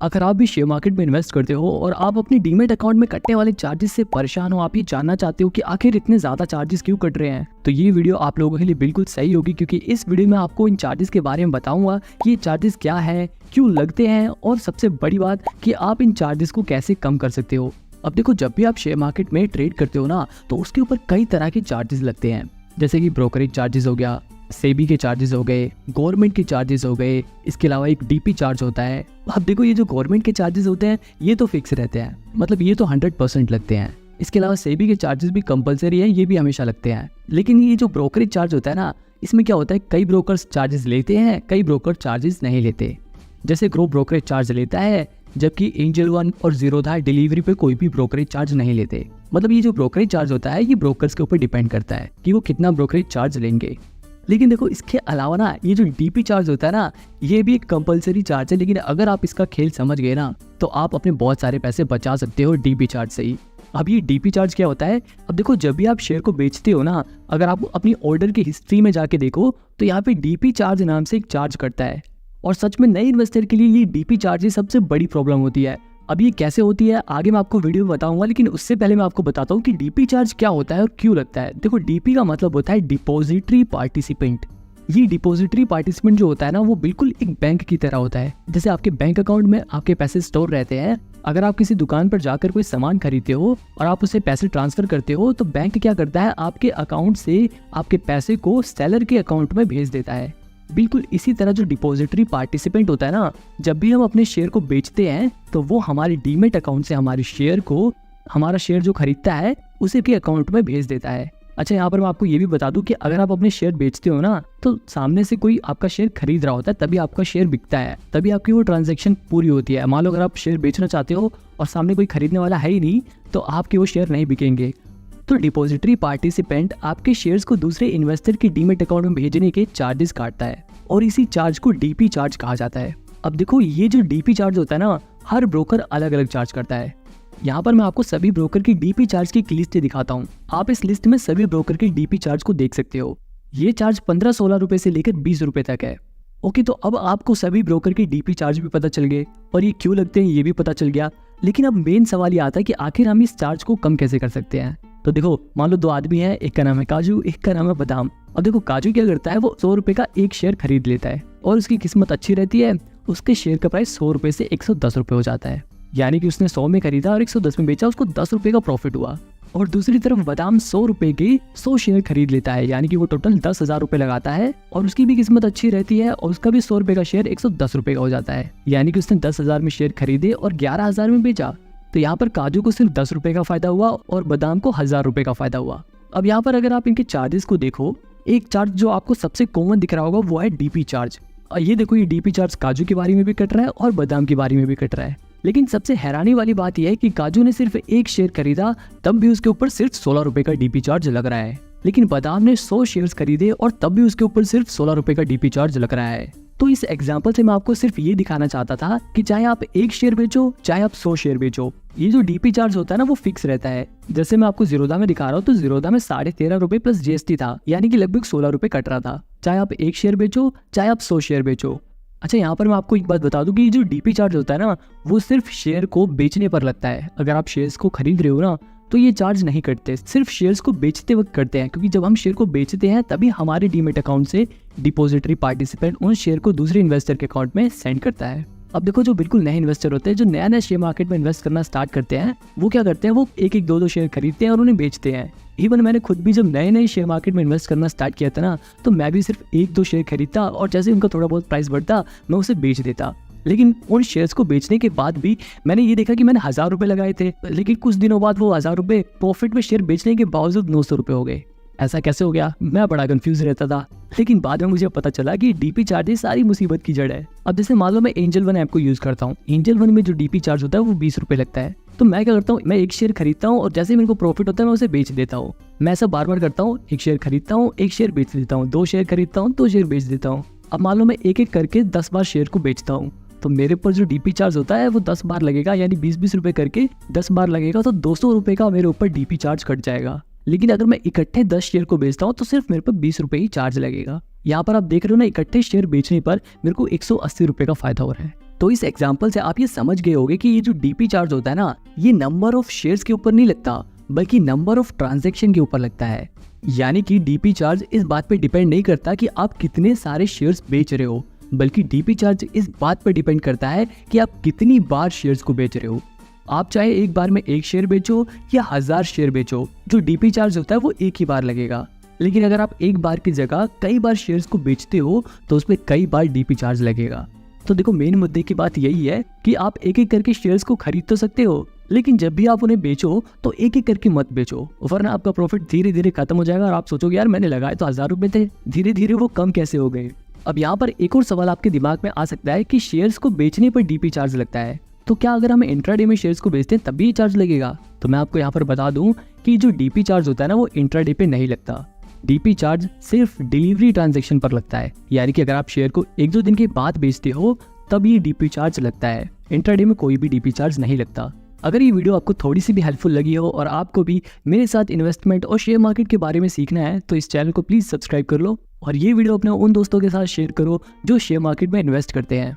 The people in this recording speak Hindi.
अगर आप भी शेयर मार्केट में इन्वेस्ट करते हो और आप अपनी डीमेट अकाउंट में कटने वाले चार्जेस से परेशान हो, आप ये जानना चाहते हो कि आखिर इतने ज्यादा चार्जेस क्यों कट रहे हैं, तो ये वीडियो आप लोगों के लिए बिल्कुल सही होगी, क्योंकि इस वीडियो में आपको इन चार्जेस के बारे में बताऊंगा कि ये चार्जेस क्या है, क्यों लगते हैं, और सबसे बड़ी बात कि आप इन चार्जेस को कैसे कम कर सकते हो। अब देखो, जब भी आप शेयर मार्केट में ट्रेड करते हो ना, तो उसके ऊपर कई तरह के चार्जेस लगते हैं, जैसे कि ब्रोकरेज चार्जेस हो गया, सेबी के चार्जेस हो गए, गवर्नमेंट के चार्जेस हो गए, इसके अलावा एक डीपी चार्ज होता है। अब देखो, ये जो गवर्नमेंट के चार्जेस होते हैं ये तो फिक्स रहते हैं, मतलब ये तो 100% लगते हैं। इसके अलावा सेबी के चार्जेस भी कंपलसरी है, ये भी हमेशा लगते हैं। लेकिन ये जो ब्रोकरेज चार्ज होता है ना, इसमें क्या होता है, कई ब्रोकर्स चार्जेस लेते हैं, कई ब्रोकर चार्जेस नहीं लेते। जैसे ग्रो ब्रोकरेज चार्ज लेता है, जबकि एंजल वन और जीरोधा डिलीवरी पे कोई भी ब्रोकरेज चार्ज नहीं लेते। मतलब ये जो ब्रोकरेज चार्ज होता है ये ब्रोकर्स के ऊपर डिपेंड करता है कि वो कितना ब्रोकरेज चार्ज लेंगे। लेकिन देखो, इसके अलावा ना ये जो डीपी चार्ज होता है ना, ये भी एक कंपलसरी चार्ज है, लेकिन अगर आप इसका खेल समझ गए ना, तो आप अपने बहुत सारे पैसे बचा सकते हो डीपी चार्ज से ही। अब ये डीपी चार्ज क्या होता है, अब देखो, जब भी आप शेयर को बेचते हो ना, अगर आप अपनी ऑर्डर की हिस्ट्री में जाके देखो तो यहाँ पे डीपी चार्ज नाम से एक चार्ज कटता है। और सच में नए इन्वेस्टर के लिए ये डीपी चार्ज ही सबसे बड़ी प्रॉब्लम होती है। अब ये कैसे होती है आगे मैं आपको वीडियो में बताऊंगा, लेकिन उससे पहले मैं आपको बताता हूँ कि डीपी चार्ज क्या होता है और क्यों लगता है। देखो, डीपी का मतलब होता है डिपॉजिटरी पार्टिसिपेंट। ये डिपॉजिटरी पार्टिसिपेंट जो होता है ना, वो बिल्कुल एक बैंक की तरह होता है। जैसे आपके बैंक अकाउंट में आपके पैसे स्टोर रहते हैं, अगर आप किसी दुकान पर जाकर कोई सामान खरीदते हो और आप उसे पैसे ट्रांसफर करते हो, तो बैंक क्या करता है, आपके अकाउंट से आपके पैसे को सेलर के अकाउंट में भेज देता है। बिल्कुल इसी तरह जो डिपॉजिटरी पार्टिसिपेंट होता है ना, जब भी हम अपने शेयर को बेचते हैं तो वो हमारे डीमेट अकाउंट से हमारे शेयर को, हमारा शेयर जो खरीदता है उसी के अकाउंट में भेज देता है। अच्छा, यहाँ पर मैं आपको ये भी बता दूं कि अगर आप अपने शेयर बेचते हो ना, तो सामने से कोई आपका शेयर खरीद रहा होता है, तभी आपका शेयर बिकता है, तभी आपकी वो ट्रांजैक्शन पूरी होती है। मान लो अगर आप शेयर बेचना चाहते हो और सामने कोई खरीदने वाला है ही नहीं, तो आपके वो शेयर नहीं बिकेंगे। तो डिपॉजिटरी पार्टिसिपेंट आपके शेयर्स को दूसरे इन्वेस्टर के डीमेट अकाउंट में भेजने के चार्जेस काटता है, और इसी चार्ज को डीपी चार्ज कहा जाता है। अब देखो, ये जो डीपी चार्ज होता है ना, हर ब्रोकर अलग अलग चार्ज करता है। यहाँ पर मैं आपको सभी ब्रोकर की डीपी चार्ज की एक लिस्ट दिखाता हूँ। आप इस लिस्ट में सभी ब्रोकर के डीपी चार्ज को देख सकते हो। ये चार्ज 15-16 रुपए से लेकर 20 रुपए तक है। ओके, तो अब आपको सभी ब्रोकर के डीपी चार्ज भी पता चल गए और ये क्यों लगते हैं ये भी पता चल गया। लेकिन अब मेन सवाल ये आता है कि आखिर हम इस चार्ज को कम कैसे कर सकते हैं। तो देखो, मान लो दो आदमी हैं, एक का नाम है काजू, एक का नाम है बादाम। अब देखो, काजू क्या करता है, वो 100 रुपए का एक शेयर खरीद लेता है और उसकी किस्मत अच्छी रहती है, उसके शेयर का प्राइस 100 रुपए से 110 रुपए हो जाता है। यानी कि उसने 100 में खरीदा और 110 में बेचा, उसको 10 रुपए का प्रॉफिट हुआ। और दूसरी तरफ बादाम 100 रुपए के 100 शेयर खरीद लेता है, यानी कि वो टोटल 10,000 रुपए लगाता है और उसकी भी किस्मत अच्छी रहती है और उसका भी 100 रुपए का शेयर 110 रुपए का हो जाता है। यानी कि उसने 10,000 में शेयर खरीदे और 11,000 में बेचा। तो यहाँ पर काजू को सिर्फ 10 रुपए का फायदा हुआ और बादाम को 1,000 रुपए का फायदा हुआ। अब यहाँ पर अगर आप इनके चार्जेस को देखो, एक चार्ज जो आपको सबसे कॉमन दिख रहा होगा वो है डीपी चार्ज। और ये देखो, ये डीपी चार्ज काजू की बारी में भी कट रहा है और बादाम की बारी में भी कट रहा है। लेकिन सबसे हैरानी वाली बात यह है कि काजू ने सिर्फ एक शेयर खरीदा, तब भी उसके ऊपर सिर्फ 16 रुपए का डीपी चार्ज लग रहा है। लेकिन बादाम ने 100 शेयर्स खरीदे और तब भी उसके ऊपर सिर्फ 16 रुपए का डीपी चार्ज लग रहा है। तो इस एग्जाम्पल से मैं आपको सिर्फ ये दिखाना चाहता था कि चाहे आप एक शेयर बेचो, चाहे आप 100 शेयर बेचो, ये जो डीपी चार्ज होता है ना, वो फिक्स रहता है। जैसे मैं आपको जीरोधा में दिखा रहा हूँ, तो जीरोधा में 13.5 रुपए प्लस जीएसटी था, यानी कि लगभग 16 रुपए कट रहा था, चाहे आप एक शेयर बेचो, चाहे आप 100 शेयर बेचो। अच्छा, यहाँ पर मैं आपको एक बात बता दूं कि ये जो डीपी चार्ज होता है ना, वो सिर्फ शेयर को बेचने पर लगता है। अगर आप शेयर्स को खरीद रहे हो ना, तो ये चार्ज नहीं कटते, सिर्फ शेयर्स को बेचते वक्त करते हैं, क्योंकि जब हम शेयर को बेचते हैं तभी हमारे डीमेट अकाउंट से डिपॉजिटरी पार्टिसिपेंट उन शेयर को दूसरे इन्वेस्टर के अकाउंट में सेंड करता है। अब देखो, जो बिल्कुल नए इन्वेस्टर होते हैं, जो नया नया शेयर मार्केट में इन्वेस्ट करना स्टार्ट करते हैं, वो क्या करते हैं, वो एक एक दो शेयर खरीदते हैं और उन्हें बेचते हैं। इवन मैंने खुद भी जब नए नए शेयर मार्केट में इन्वेस्ट करना स्टार्ट किया था ना, तो मैं भी सिर्फ 1-2 शेयर खरीदता और जैसे उनका थोड़ा बहुत प्राइस बढ़ता मैं उसे बेच देता। लेकिन उन शेयर्स को बेचने के बाद भी मैंने ये देखा कि मैंने 1,000 रुपए लगाए थे, लेकिन कुछ दिनों बाद वो 1,000 रुपए प्रॉफिट में शेयर बेचने के बावजूद 900 रुपए हो गए। ऐसा कैसे हो गया, मैं बड़ा कंफ्यूज रहता था। लेकिन बाद में मुझे पता चला कि डीपी चार्जेस सारी मुसीबत की जड़ है। अब जैसे मान लो मैं एंजल वन ऐप को यूज करता हूँ, एंजल वन में जो डीपी चार्ज होता है वो 20 रुपए लगता है। तो मैं क्या करता हूँ, मैं एक शेयर खरीदता हूँ और जैसे मेरे को प्रॉफिट होता है मैं उसे बेच देता हूँ। मैं ऐसा बार बार करता हूँ, एक शेयर खरीदता हूँ, एक शेयर बेच देता हूँ, 2 शेयर खरीदता हूँ, 2 शेयर बेच देता हूँ। अब मान लो मैं एक एक करके 10 बार शेयर को बेचता हूँ, तो मेरे पर जो डीपी चार्ज होता है वो 10 बार लगेगा, यानी 20-20 रुपए करके 10 बार लगेगा, तो 200 रुपए का मेरे ऊपर डीपी चार्ज कट जाएगा। लेकिन अगर मैं इकट्ठे 10 शेयर को बेचता हूँ तो सिर्फ मेरे पर 20 रुपए ही चार्ज लगेगा। यहाँ पर आप देख रहे हो ना, इकट्ठे शेयर बेचने पर मेरे को 180 रुपए का फायदा हो रहा है। तो इस एग्जाम्पल से आप ये समझ गए होंगे कि ये जो डीपी चार्ज होता है ना, ये नंबर ऑफ शेयर्स के ऊपर नहीं लगता बल्कि नंबर ऑफ ट्रांजैक्शन के ऊपर लगता है। यानी कि डीपी चार्ज इस बात पे डिपेंड नहीं करता कि आप कितने सारे शेयर्स बेच रहे हो, बल्कि डीपी चार्ज इस बात पर डिपेंड करता है कि आप कितनी बार शेयर्स को बेच रहे हो। आप चाहे एक बार में 1 शेयर बेचो या 1000 शेयर बेचो, जो डीपी चार्ज होता है वो एक ही बार लगेगा। लेकिन अगर आप एक बार की जगह कई बार शेयर्स को बेचते हो तो उसमें कई बार डीपी चार्ज लगेगा। तो देखो, मेन मुद्दे की बात यही है कि आप एक एक करके शेयर्स को खरीद तो सकते हो, लेकिन जब भी आप उन्हें बेचो तो एक एक करके मत बेचो, वरना आपका प्रॉफिट धीरे धीरे खत्म हो जाएगा और आप सोचोगे यार मैंने लगाए तो 1000 रुपए थे, धीरे धीरे वो कम कैसे हो गए। अब यहाँ पर एक और सवाल आपके दिमाग में आ सकता है कि शेयर्स को बेचने पर डीपी चार्ज लगता है, तो क्या अगर हम इंट्राडे में शेयर्स को बेचते हैं तब भी ये चार्ज लगेगा? तो मैं आपको यहाँ पर बता दूं कि जो डीपी चार्ज होता है ना, वो इंट्राडे पे नहीं लगता। डीपी चार्ज सिर्फ डिलीवरी ट्रांजैक्शन पर लगता है, यानी कि अगर आप शेयर को 1-2 दिन के बाद बेचते हो तब ये डीपी चार्ज लगता है। इंट्राडे में कोई भी डीपी चार्ज नहीं लगता। अगर ये वीडियो आपको थोड़ी सी भी हेल्पफुल लगी हो और आपको भी मेरे साथ इन्वेस्टमेंट और शेयर मार्केट के बारे में सीखना है तो इस चैनल को प्लीज़ सब्सक्राइब कर लो और ये वीडियो अपने उन दोस्तों के साथ शेयर करो जो शेयर मार्केट में इन्वेस्ट करते हैं।